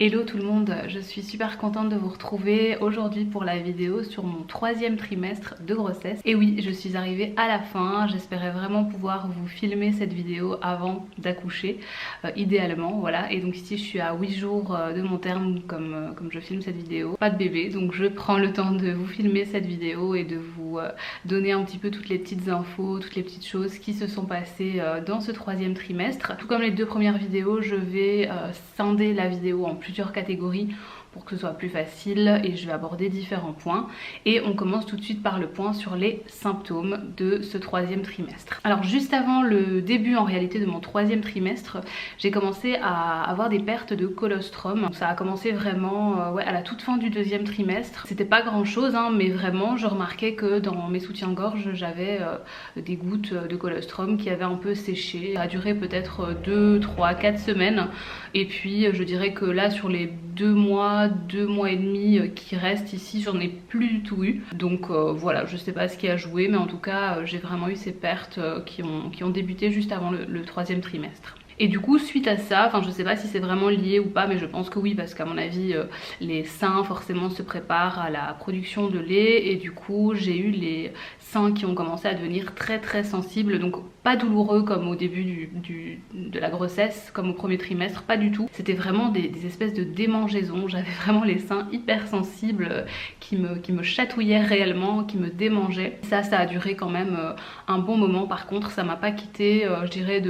Hello tout le monde, je suis super contente de vous retrouver aujourd'hui pour la vidéo sur mon 3e trimestre de grossesse. Et oui, je suis arrivée à la fin, j'espérais vraiment pouvoir vous filmer cette vidéo avant d'accoucher, idéalement, voilà. Et donc ici je suis à 8 jours de mon terme comme je filme cette vidéo. Pas de bébé, donc je prends le temps de vous filmer cette vidéo et de vous donner un petit peu toutes les petites infos, toutes les petites choses qui se sont passées dans ce 3e trimestre. Tout comme les 2 premières vidéos, je vais scinder la vidéo en plusieurs catégories pour que ce soit plus facile et je vais aborder différents points. Et on commence tout de suite par le point sur les symptômes de ce 3e trimestre. Alors juste avant le début en réalité de mon 3e trimestre, j'ai commencé à avoir des pertes de colostrum. Ça a commencé vraiment à la toute fin du 2e trimestre. C'était pas grand chose hein, mais vraiment je remarquais que dans mes soutiens-gorge j'avais des gouttes de colostrum qui avaient un peu séché. Ça a duré peut-être 2, 3, 4 semaines et puis je dirais que là sur les 2 mois et demi qui restent ici, j'en ai plus du tout eu. Donc voilà, je sais pas ce qui a joué, mais en tout cas j'ai vraiment eu ces pertes qui ont débuté juste avant le 3e trimestre. Et du coup suite à ça, enfin je sais pas si c'est vraiment lié ou pas, mais je pense que oui, parce qu'à mon avis les seins forcément se préparent à la production de lait et du coup j'ai eu les seins qui ont commencé à devenir très sensibles, donc pas douloureux comme au début de la grossesse, comme au 1er trimestre, pas du tout. C'était vraiment des espèces de démangeaisons, j'avais vraiment les seins hyper sensibles qui me chatouillaient réellement, qui me démangeaient. Ça a duré quand même un bon moment. Par contre ça m'a pas quitté, je dirais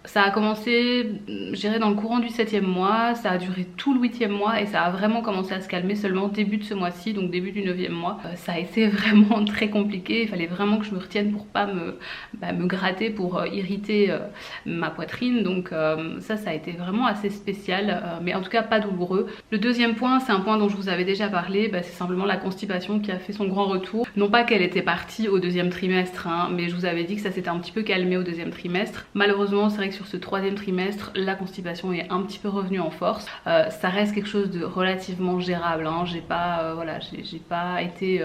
ça a commencé, je dirais, dans le courant du 7e mois, ça a duré tout le 8e mois et ça a vraiment commencé à se calmer seulement début de ce mois-ci, donc début du 9e mois. Ça a été vraiment très compliqué, il fallait vraiment que je me retienne pour pas me gratter, pour irriter ma poitrine, donc ça a été vraiment assez spécial, mais en tout cas pas douloureux. Le 2e point, c'est un point dont je vous avais déjà parlé, c'est simplement la constipation qui a fait son grand retour. Non pas qu'elle était partie au 2e trimestre, hein, mais je vous avais dit que ça s'était un petit peu calmé au 2e trimestre. Malheureusement, c'est vrai que sur ce 3e trimestre, la constipation est un petit peu revenue en force. Ça reste quelque chose de relativement gérable, hein. J'ai pas été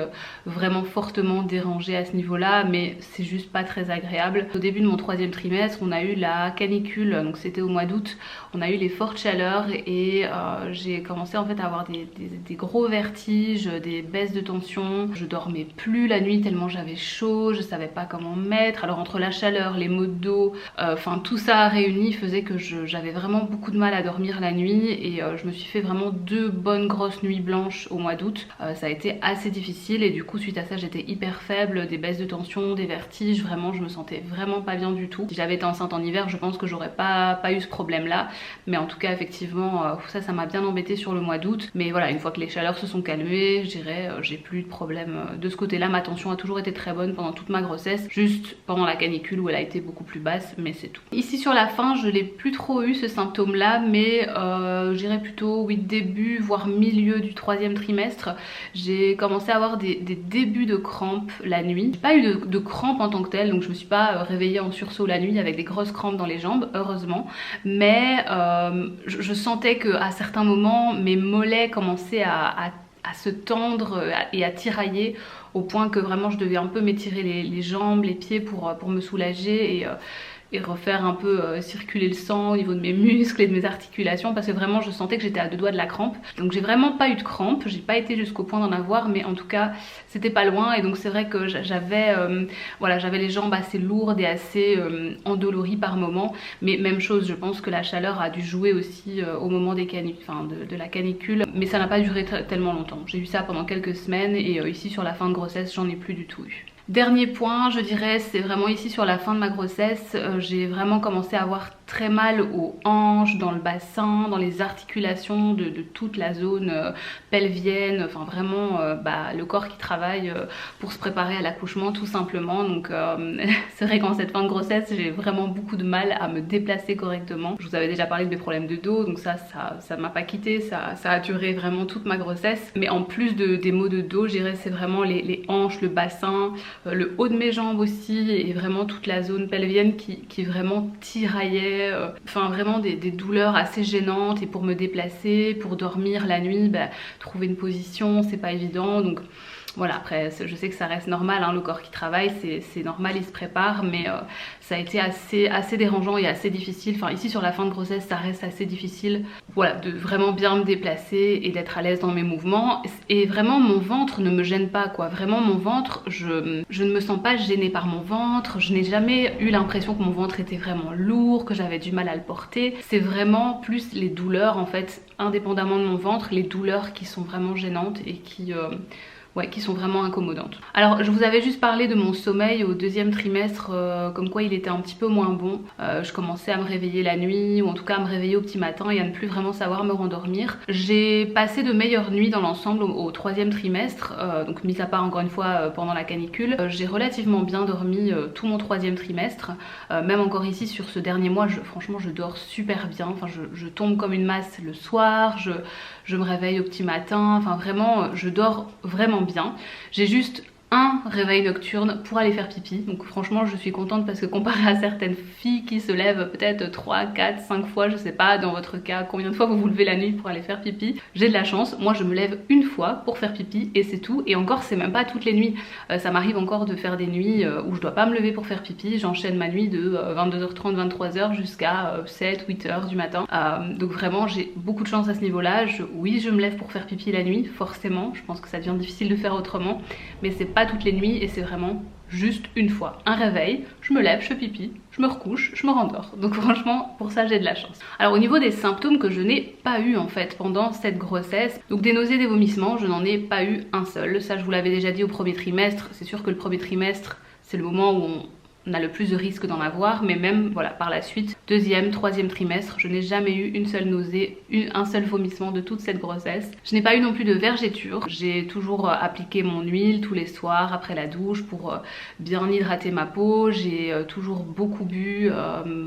vraiment fortement dérangée à ce niveau-là, mais c'est juste pas très agréable. Au début de mon 3e trimestre, on a eu la canicule, donc c'était au mois d'août. On a eu les fortes chaleurs et j'ai commencé en fait à avoir des gros vertiges, des baisses de tension. Je dormais plus la nuit tellement j'avais chaud, je savais pas comment me mettre. Alors entre la chaleur, les maux de dos, enfin tout ça réuni faisait que j'avais vraiment beaucoup de mal à dormir la nuit et je me suis fait vraiment 2 bonnes grosses nuits blanches au mois d'août. Ça a été assez difficile et du coup suite à ça j'étais hyper faible, des baisses de tension, des vertiges, vraiment je me sentais vraiment pas bien du tout. Si j'avais été enceinte en hiver je pense que j'aurais pas eu ce problème là, mais en tout cas effectivement ça m'a bien embêté sur le mois d'août. Mais voilà, une fois que les chaleurs se sont calmées, je dirais j'ai plus de problème de ce côté là. Ma tension a toujours été très bonne pendant toute ma grossesse, juste pendant la canicule où elle a été beaucoup plus basse, mais c'est tout. Ici sur la fin je l'ai plus trop eu ce symptôme là, mais je dirais plutôt oui début voire milieu du 3e trimestre j'ai commencé à avoir des débuts de crampes la nuit. J'ai pas eu de crampes en tant que telle, donc je me suis pas réveillée en sursaut la nuit avec des grosses crampes dans les jambes heureusement, mais je sentais que à certains moments mes mollets commençaient à se tendre et à tirailler au point que vraiment je devais un peu m'étirer les jambes, les pieds pour me soulager et refaire un peu circuler le sang au niveau de mes muscles et de mes articulations, parce que vraiment je sentais que j'étais à 2 doigts de la crampe. Donc j'ai vraiment pas eu de crampe, j'ai pas été jusqu'au point d'en avoir, mais en tout cas c'était pas loin. Et donc c'est vrai que j'avais les jambes assez lourdes et assez endolories par moments, mais même chose, je pense que la chaleur a dû jouer aussi au moment des de la canicule, mais ça n'a pas duré tellement longtemps. J'ai eu ça pendant quelques semaines et ici sur la fin de grossesse j'en ai plus du tout eu. Dernier point, je dirais, c'est vraiment ici sur la fin de ma grossesse, j'ai vraiment commencé à avoir très mal aux hanches, dans le bassin, dans les articulations de toute la zone pelvienne, enfin vraiment le corps qui travaille pour se préparer à l'accouchement tout simplement. Donc c'est vrai qu'en cette fin de grossesse j'ai vraiment beaucoup de mal à me déplacer correctement. Je vous avais déjà parlé de mes problèmes de dos, donc ça m'a pas quitté, ça a duré vraiment toute ma grossesse. Mais en plus des maux de dos, je dirais c'est vraiment les hanches, le bassin, le haut de mes jambes aussi, et vraiment toute la zone pelvienne qui vraiment tiraillait, enfin vraiment des douleurs assez gênantes. Et pour me déplacer, pour dormir la nuit, trouver une position c'est pas évident. Donc voilà, après je sais que ça reste normal, hein, le corps qui travaille, c'est normal, il se prépare, mais ça a été assez dérangeant et assez difficile. Enfin ici sur la fin de grossesse ça reste assez difficile, voilà, de vraiment bien me déplacer et d'être à l'aise dans mes mouvements. Et vraiment mon ventre ne me gêne pas quoi, vraiment mon ventre, je ne me sens pas gênée par mon ventre, je n'ai jamais eu l'impression que mon ventre était vraiment lourd, que j'avais du mal à le porter. C'est vraiment plus les douleurs en fait, indépendamment de mon ventre, les douleurs qui sont vraiment gênantes et qui sont vraiment incommodantes. Alors je vous avais juste parlé de mon sommeil au deuxième trimestre, comme quoi il était un petit peu moins bon. Je commençais à me réveiller la nuit, ou en tout cas à me réveiller au petit matin et à ne plus vraiment savoir me rendormir. J'ai passé de meilleures nuits dans l'ensemble au troisième trimestre, donc mis à part encore une fois pendant la canicule. J'ai relativement bien dormi tout mon troisième trimestre, même encore ici sur ce dernier mois, franchement je dors super bien. Enfin je tombe comme une masse le soir, je me réveille au petit matin, enfin vraiment je dors vraiment bien. J'ai juste un réveil nocturne pour aller faire pipi, donc franchement je suis contente parce que comparé à certaines filles qui se lèvent peut-être 3, 4, 5 fois, je sais pas dans votre cas combien de fois vous vous levez la nuit pour aller faire pipi, j'ai de la chance, moi je me lève une fois pour faire pipi et c'est tout, et encore c'est même pas toutes les nuits, ça m'arrive encore de faire des nuits où je dois pas me lever pour faire pipi, j'enchaîne ma nuit de 22h30, 23h jusqu'à 7, 8h du matin, donc vraiment j'ai beaucoup de chance à ce niveau là. Oui je me lève pour faire pipi la nuit, forcément, je pense que ça devient difficile de faire autrement, mais c'est pas toutes les nuits et c'est vraiment juste une fois, un réveil, je me lève, je fais pipi, je me recouche, je me rendors. Donc franchement pour ça j'ai de la chance. Alors au niveau des symptômes que je n'ai pas eu en fait pendant cette grossesse, donc des nausées, des vomissements, je n'en ai pas eu un seul. Ça je vous l'avais déjà dit au premier trimestre, c'est sûr que le premier trimestre c'est le moment où on a le plus de risques d'en avoir, mais même voilà par la suite, deuxième, troisième trimestre, je n'ai jamais eu une seule nausée, un seul vomissement de toute cette grossesse. Je n'ai pas eu non plus de vergéture. J'ai toujours appliqué mon huile tous les soirs après la douche pour bien hydrater ma peau. J'ai toujours beaucoup bu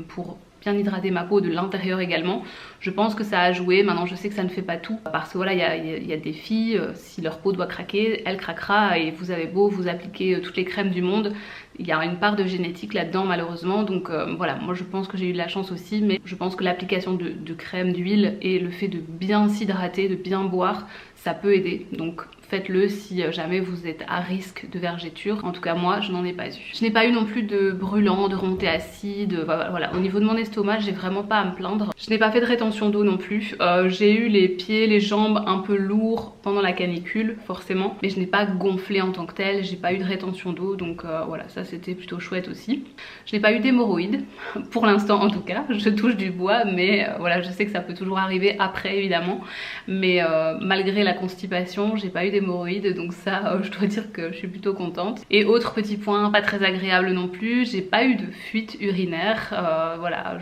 pour bien hydrater ma peau de l'intérieur également. Je pense que ça a joué. Maintenant je sais que ça ne fait pas tout, parce que voilà il y a des filles, si leur peau doit craquer, elle craquera, et vous avez beau vous appliquer toutes les crèmes du monde, il y a une part de génétique là-dedans malheureusement. Donc voilà, moi je pense que j'ai eu de la chance aussi, mais je pense que l'application de crème, d'huile et le fait de bien s'hydrater, de bien boire, ça peut aider. Donc faites-le si jamais vous êtes à risque de vergéture. En tout cas moi je n'en ai pas eu. Je n'ai pas eu non plus de brûlant, de remontée acide, voilà. Au niveau de mon estomac j'ai vraiment pas à me plaindre. Je n'ai pas fait de rétention d'eau non plus. J'ai eu les pieds, les jambes un peu lourds pendant la canicule forcément, mais je n'ai pas gonflé en tant que tel, j'ai pas eu de rétention d'eau, donc voilà, ça c'était plutôt chouette aussi. Je n'ai pas eu d'hémorroïdes pour l'instant en tout cas, je touche du bois, mais voilà, je sais que ça peut toujours arriver après évidemment, mais malgré la constipation j'ai pas eu d'hémorroïdes, donc ça je dois dire que je suis plutôt contente. Et autre petit point pas très agréable non plus, j'ai pas eu de fuite urinaire. Voilà,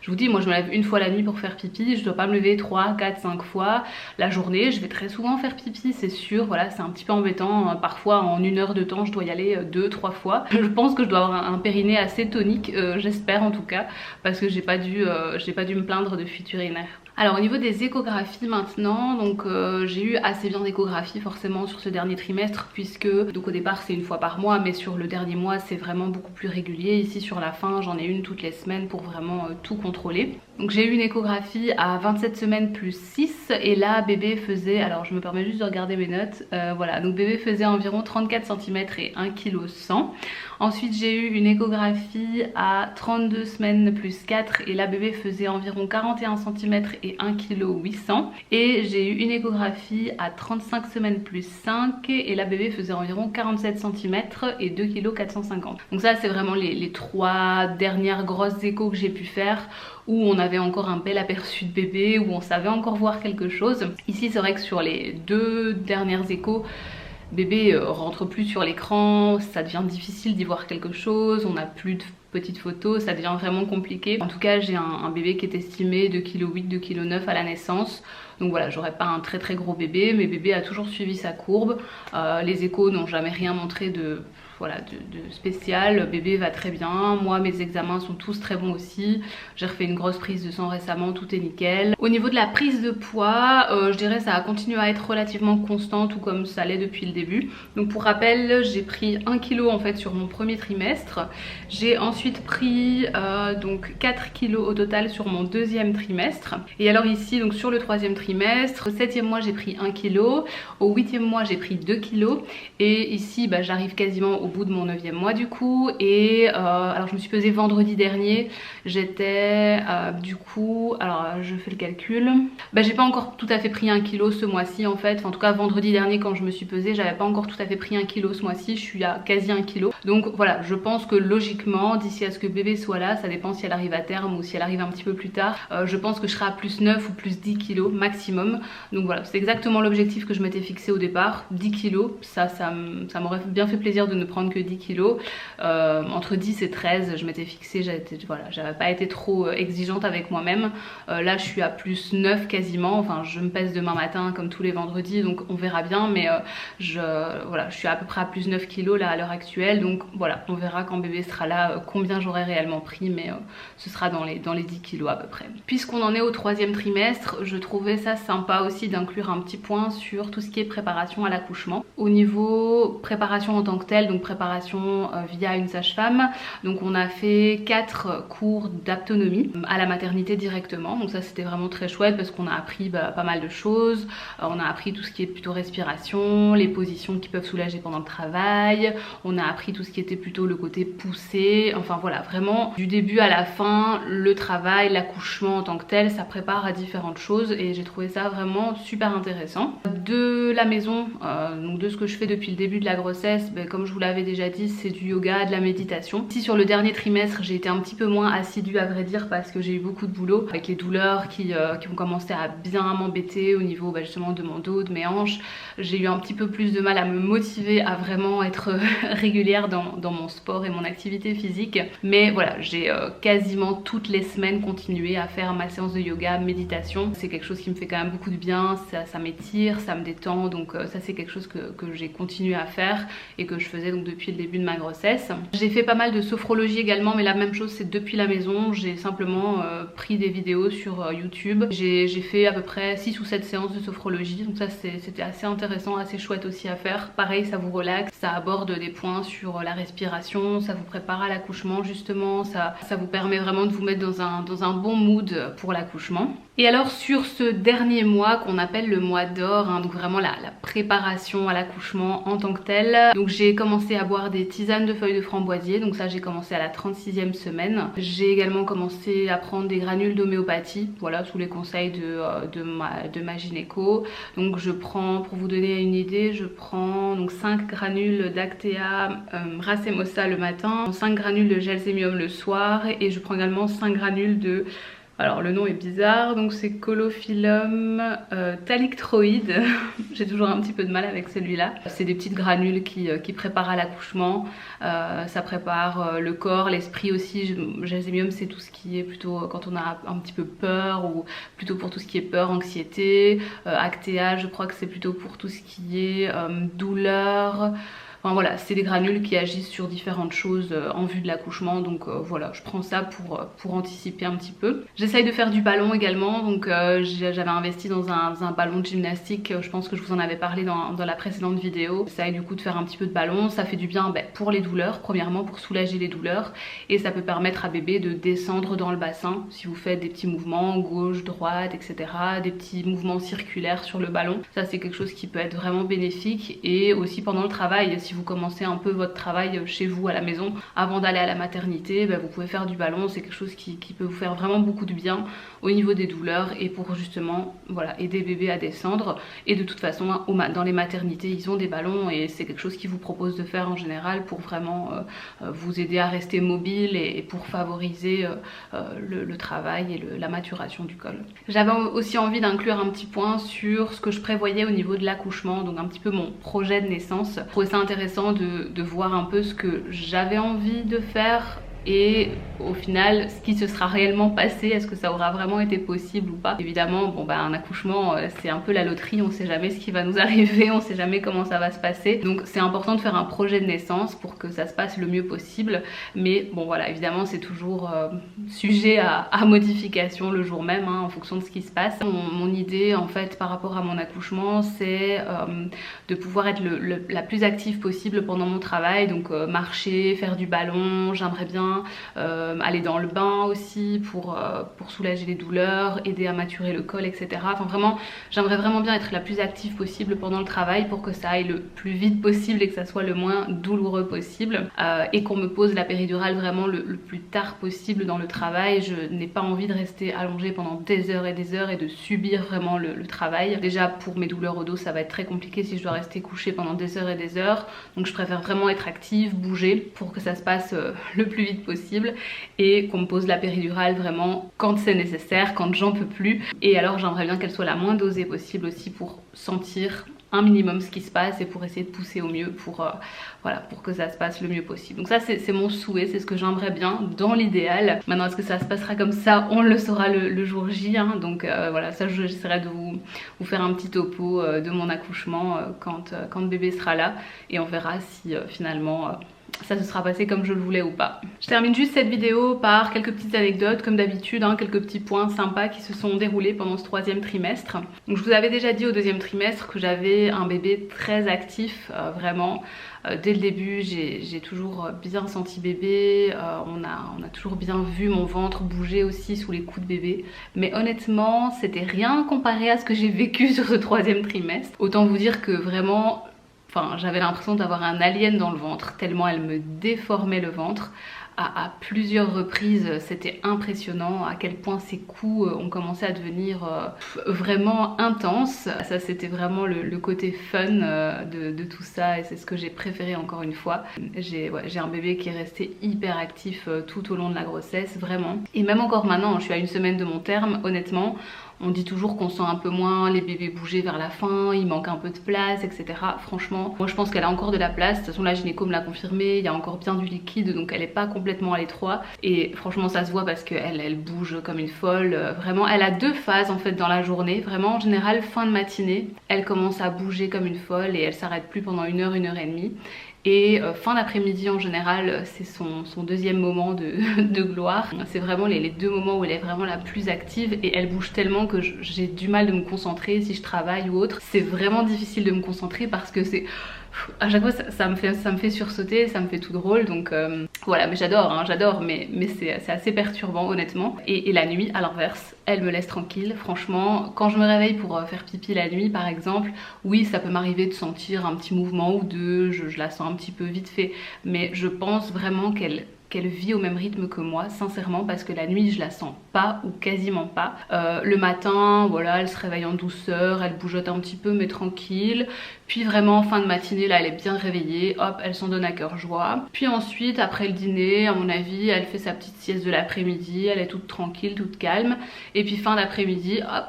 je vous dis, moi je me lève une fois la nuit pour faire pipi, je dois pas me lever 3, 4, 5 fois la journée. Je vais très souvent faire pipi, c'est sûr, voilà, c'est un petit peu embêtant, parfois en 1 heure de temps je dois y aller 2, 3 fois. Je pense que je dois avoir un périnée assez tonique, j'espère en tout cas, parce que j'ai pas dû me plaindre de fuite urinaire. Alors au niveau des échographies maintenant, donc j'ai eu assez bien d'échographies forcément sur ce dernier trimestre, puisque donc au départ c'est une fois par mois, mais sur le dernier mois c'est vraiment beaucoup plus régulier. Ici sur la fin j'en ai une toutes les semaines pour vraiment tout contrôler. Donc j'ai eu une échographie à 27 semaines plus 6, et là bébé faisait, alors je me permets juste de regarder mes notes, voilà, donc bébé faisait environ 34 cm et 1 kg 100. Ensuite j'ai eu une échographie à 32 semaines plus 4, et là bébé faisait environ 41 cm et 1 kg 800. Et j'ai eu une échographie à 35 semaines plus 5, et là bébé faisait environ 47 cm et 2 kg 450. Donc ça c'est vraiment les 3 dernières grosses échos que j'ai pu faire, où on avait encore un bel aperçu de bébé, où on savait encore voir quelque chose. Ici c'est vrai que sur les 2 dernières échos, bébé rentre plus sur l'écran, ça devient difficile d'y voir quelque chose, on n'a plus de petites photos, ça devient vraiment compliqué. En tout cas j'ai un bébé qui est estimé 2,8 kg, 2,9 kg à la naissance. Donc voilà, j'aurais pas un très gros bébé, mais bébé a toujours suivi sa courbe. Les échos n'ont jamais rien montré de voilà, de spécial. Bébé va très bien, moi mes examens sont tous très bons aussi. J'ai refait une grosse prise de sang récemment, tout est nickel. Au niveau de la prise de poids, je dirais ça a continué à être relativement constant, tout comme ça l'est depuis le début. Donc pour rappel, j'ai pris 1 kg en fait sur mon premier trimestre. J'ai ensuite pris donc 4 kg au total sur mon deuxième trimestre. Et alors ici, donc sur le troisième trimestre, au 7e mois j'ai pris 1 kg, au 8e mois j'ai pris 2 kg, et ici bah, j'arrive quasiment au bout de mon 9e mois du coup. Et alors je me suis pesée vendredi dernier, j'étais du coup, alors je fais le calcul, bah, j'ai pas encore tout à fait pris 1 kg ce mois-ci en fait, enfin, en tout cas vendredi dernier quand je me suis pesée, j'avais pas encore tout à fait pris 1 kg ce mois-ci, je suis à quasi 1 kg. Donc voilà, je pense que logiquement d'ici à ce que bébé soit là, ça dépend si elle arrive à terme ou si elle arrive un petit peu plus tard, je pense que je serai à plus 9 ou plus 10 kg maximum. Donc voilà, c'est exactement l'objectif que je m'étais fixé au départ, 10 kg. Ça m'aurait bien fait plaisir de ne prendre que 10 kg. Entre 10 et 13, je m'étais fixé, j'avais pas été trop exigeante avec moi-même. Là, je suis à plus 9 quasiment. Enfin, je me pèse demain matin comme tous les vendredis, donc on verra bien. Mais voilà, je suis à peu près à plus 9 kg là à l'heure actuelle. Donc voilà, on verra quand bébé sera là combien j'aurai réellement pris, mais ce sera dans les 10 kg à peu près. Puisqu'on en est au troisième trimestre, je trouvais ça sympa aussi d'inclure un petit point sur tout ce qui est préparation à l'accouchement. Au niveau préparation en tant que telle, donc préparation via une sage-femme, donc on a fait 4 cours d'autonomie à la maternité directement. Donc ça c'était vraiment très chouette parce qu'on a appris pas mal de choses. On a appris tout ce qui est plutôt respiration, les positions qui peuvent soulager pendant le travail. On a appris tout ce qui était plutôt le côté poussé. Enfin voilà, vraiment du début à la fin, le travail, l'accouchement en tant que tel, ça prépare à différentes choses et j'ai trouvé ça vraiment super intéressant. De la maison, donc de ce que je fais depuis le début de la grossesse, comme je vous l'avais déjà dit, c'est du yoga, de la méditation. Si sur le dernier trimestre j'ai été un petit peu moins assidue à vrai dire parce que j'ai eu beaucoup de boulot avec les douleurs qui ont commencé à bien m'embêter au niveau justement de mon dos, de mes hanches, j'ai eu un petit peu plus de mal à me motiver à vraiment être régulière dans mon sport et mon activité physique. Mais voilà, j'ai quasiment toutes les semaines continué à faire ma séance de yoga, méditation. C'est quelque chose qui me fait quand même beaucoup de bien, ça m'étire, ça me détend, donc ça c'est quelque chose que j'ai continué à faire et que je faisais donc depuis le début de ma grossesse. J'ai fait pas mal de sophrologie également, mais la même chose, c'est depuis la maison. J'ai simplement pris des vidéos sur YouTube. J'ai fait à peu près 6 ou 7 séances de sophrologie, donc ça c'était assez intéressant, assez chouette aussi à faire. Pareil, ça vous relaxe, ça aborde des points sur la respiration, ça vous prépare à l'accouchement justement, ça vous permet vraiment de vous mettre dans un bon mood pour l'accouchement. Et alors sur ce dernier mois qu'on appelle le mois d'or, donc vraiment la préparation à l'accouchement en tant que tel, donc j'ai commencé à boire des tisanes de feuilles de framboisier, donc ça j'ai commencé à la 36e semaine. J'ai également commencé à prendre des granules d'homéopathie, voilà, sous les conseils de ma gynéco. Donc je prends, pour vous donner une idée, je prends donc 5 granules d'Actea racemosa le matin, 5 granules de gelsemium le soir, et je prends également 5 granules de... Alors le nom est bizarre, donc c'est Colophyllum thalictroïde. J'ai toujours un petit peu de mal avec celui-là. C'est des petites granules qui préparent à l'accouchement. Ça prépare le corps, l'esprit aussi. Gelsemium, c'est tout ce qui est plutôt quand on a un petit peu peur, ou plutôt pour tout ce qui est peur, anxiété. Actea, je crois que c'est plutôt pour tout ce qui est douleur. Enfin voilà, c'est des granules qui agissent sur différentes choses en vue de l'accouchement, donc voilà, je prends ça pour anticiper un petit peu. J'essaye de faire du ballon également, donc j'avais investi dans un ballon de gymnastique, je pense que je vous en avais parlé dans la précédente vidéo. J'essaye du coup de faire un petit peu de ballon, ça fait du bien pour les douleurs, premièrement pour soulager les douleurs, et ça peut permettre à bébé de descendre dans le bassin si vous faites des petits mouvements gauche, droite, etc. Des petits mouvements circulaires sur le ballon, ça c'est quelque chose qui peut être vraiment bénéfique. Et aussi pendant le travail, si vous commencez un peu votre travail chez vous à la maison avant d'aller à la maternité, vous pouvez faire du ballon, c'est quelque chose qui peut vous faire vraiment beaucoup de bien au niveau des douleurs et pour justement voilà, aider bébé à descendre. Et de toute façon dans les maternités ils ont des ballons et c'est quelque chose qu'ils vous proposent de faire en général pour vraiment vous aider à rester mobile et pour favoriser le travail et la maturation du col. J'avais aussi envie d'inclure un petit point sur ce que je prévoyais au niveau de l'accouchement, donc un petit peu mon projet de naissance. Je trouvais ça intéressant de voir un peu ce que j'avais envie de faire et au final ce qui se sera réellement passé, est-ce que ça aura vraiment été possible ou pas. Évidemment bon bah un accouchement c'est un peu la loterie, on sait jamais ce qui va nous arriver, on sait jamais comment ça va se passer, donc c'est important de faire un projet de naissance pour que ça se passe le mieux possible. Mais bon voilà, évidemment c'est toujours sujet à modification le jour même hein, en fonction de ce qui se passe. Mon idée en fait par rapport à mon accouchement, c'est de pouvoir être la plus active possible pendant mon travail, donc marcher, faire du ballon, j'aimerais bien aller dans le bain aussi pour soulager les douleurs, aider à maturer le col, etc. Enfin vraiment, j'aimerais vraiment bien être la plus active possible pendant le travail pour que ça aille le plus vite possible et que ça soit le moins douloureux possible, et qu'on me pose la péridurale vraiment le plus tard possible dans le travail. Je n'ai pas envie de rester allongée pendant des heures et de subir vraiment le travail. Déjà pour mes douleurs au dos ça va être très compliqué si je dois rester couchée pendant des heures, donc je préfère vraiment être active, bouger pour que ça se passe le plus vite possible et qu'on me pose la péridurale vraiment quand c'est nécessaire, quand j'en peux plus. Et alors j'aimerais bien qu'elle soit la moins dosée possible aussi pour sentir un minimum ce qui se passe et pour essayer de pousser au mieux pour voilà, pour que ça se passe le mieux possible. Donc ça c'est mon souhait, c'est ce que j'aimerais bien dans l'idéal. Maintenant est-ce que ça se passera comme ça, on le saura le jour J hein. Donc voilà, ça j'essaierai de vous faire un petit topo de mon accouchement quand bébé sera là, et on verra si finalement ça se sera passé comme je le voulais ou pas. Je termine juste cette vidéo par quelques petites anecdotes comme d'habitude, hein, quelques petits points sympas qui se sont déroulés pendant ce troisième trimestre. Donc je vous avais déjà dit au deuxième trimestre que j'avais un bébé très actif, vraiment. Dès le début j'ai toujours bien senti bébé, on a toujours bien vu mon ventre bouger aussi sous les coups de bébé. Mais honnêtement c'était rien comparé à ce que j'ai vécu sur ce troisième trimestre. Autant vous dire que vraiment... Enfin, j'avais l'impression d'avoir un alien dans le ventre, tellement elle me déformait le ventre. À plusieurs reprises, c'était impressionnant à quel point ces coups ont commencé à devenir vraiment intenses. Ça c'était vraiment le côté fun de tout ça, et c'est ce que j'ai préféré encore une fois. J'ai un bébé qui est resté hyper actif tout au long de la grossesse, vraiment. Et même encore maintenant, je suis à une semaine de mon terme, honnêtement. On dit toujours qu'on sent un peu moins les bébés bouger vers la fin, il manque un peu de place, etc. Franchement, moi je pense qu'elle a encore de la place. De toute façon la gynéco me l'a confirmé, il y a encore bien du liquide, donc elle est pas complètement à l'étroit. Et franchement ça se voit parce qu'elle bouge comme une folle. Vraiment, elle a deux phases en fait dans la journée. Vraiment en général fin de matinée, elle commence à bouger comme une folle et elle s'arrête plus pendant une heure et demie. Et fin d'après-midi en général c'est son deuxième moment de gloire. C'est vraiment les deux moments où elle est vraiment la plus active, et elle bouge tellement que j'ai du mal de me concentrer si je travaille ou autre. C'est vraiment difficile de me concentrer parce que c'est... À chaque fois ça me fait sursauter, ça me fait tout drôle, donc voilà. Mais j'adore hein, j'adore, mais c'est assez perturbant honnêtement. Et la nuit à l'inverse, elle me laisse tranquille. Franchement quand je me réveille pour faire pipi la nuit par exemple, oui ça peut m'arriver de sentir un petit mouvement ou deux, je la sens un petit peu vite fait, mais je pense vraiment qu'elle vit au même rythme que moi, sincèrement, parce que la nuit je la sens pas ou quasiment pas. Le matin voilà, elle se réveille en douceur, elle bougeote un petit peu mais tranquille, puis vraiment en fin de matinée là elle est bien réveillée, hop elle s'en donne à cœur joie. Puis ensuite après le dîner à mon avis elle fait sa petite sieste de l'après-midi, elle est toute tranquille, toute calme, et puis fin d'après-midi hop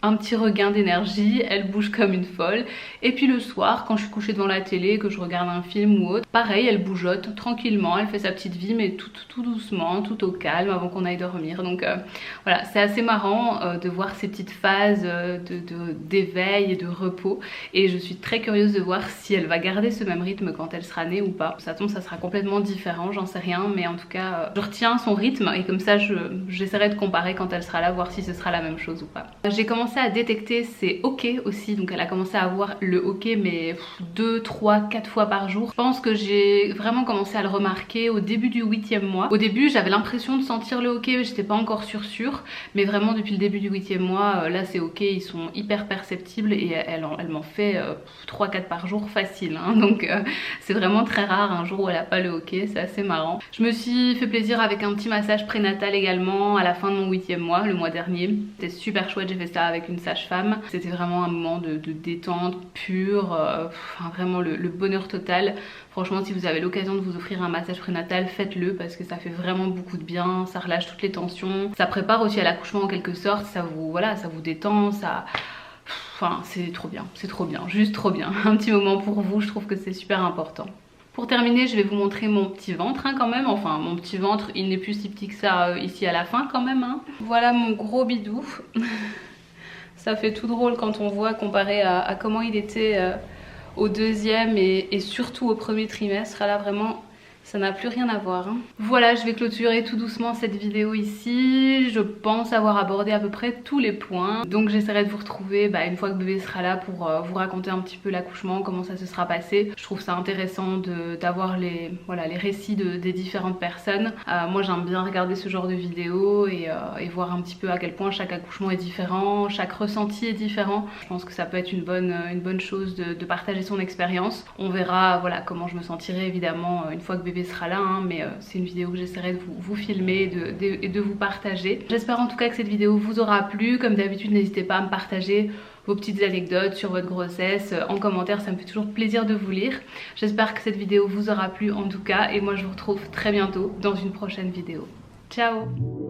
un petit regain d'énergie, elle bouge comme une folle. Et puis le soir, quand je suis couchée devant la télé, que je regarde un film ou autre, pareil, elle bougeote tranquillement, elle fait sa petite vie, mais tout doucement, tout au calme, avant qu'on aille dormir. Donc voilà, c'est assez marrant de voir ces petites phases d'éveil et de repos. Et je suis très curieuse de voir si elle va garder ce même rythme quand elle sera née ou pas. Ça tombe, ça sera complètement différent, j'en sais rien, mais en tout cas, je retiens son rythme, et comme ça, j'essaierai de comparer quand elle sera là, voir si ce sera la même chose ou pas. J'ai commencé à détecter ses hoquets aussi, donc elle a commencé à avoir le hoquet mais 2, 3, 4 fois par jour. Je pense que j'ai vraiment commencé à le remarquer au début du 8e mois. Au début j'avais l'impression de sentir le hoquet mais j'étais pas encore sûre, mais vraiment depuis le début du 8e mois, là ces hoquets ils sont hyper perceptibles, et elle m'en fait 3-4 par jour facile hein. Donc c'est vraiment très rare un jour où elle a pas le hoquet, c'est assez marrant. Je me suis fait plaisir avec un petit massage prénatal également à la fin de mon 8e mois, le mois dernier. C'était super chouette, j'ai fait ça avec une sage-femme. C'était vraiment un moment de détente pure, enfin vraiment le bonheur total. Franchement si vous avez l'occasion de vous offrir un massage prénatal, faites-le parce que ça fait vraiment beaucoup de bien, ça relâche toutes les tensions, ça prépare aussi à l'accouchement en quelque sorte, ça vous détend, ça... Enfin c'est trop bien, juste trop bien. Un petit moment pour vous, je trouve que c'est super important. Pour terminer, je vais vous montrer mon petit ventre quand même. Enfin, mon petit ventre, il n'est plus si petit que ça ici à la fin quand même. Voilà mon gros bidou. Ça fait tout drôle quand on voit comparé à comment il était au deuxième et surtout au premier trimestre. Là vraiment, ça n'a plus rien à voir. Voilà, je vais clôturer tout doucement cette vidéo ici. Je pense avoir abordé à peu près tous les points. Donc j'essaierai de vous retrouver une fois que bébé sera là pour vous raconter un petit peu l'accouchement, comment ça se sera passé. Je trouve ça intéressant d'avoir les récits des différentes personnes. Moi j'aime bien regarder ce genre de vidéos et voir un petit peu à quel point chaque accouchement est différent, chaque ressenti est différent. Je pense que ça peut être une bonne chose de partager son expérience. On verra comment je me sentirai évidemment une fois que bébé sera là, mais c'est une vidéo que j'essaierai de vous filmer et de vous partager. J'espère en tout cas que cette vidéo vous aura plu. Comme d'habitude, n'hésitez pas à me partager vos petites anecdotes sur votre grossesse en commentaire, ça me fait toujours plaisir de vous lire. J'espère que cette vidéo vous aura plu en tout cas, et moi je vous retrouve très bientôt dans une prochaine vidéo. Ciao!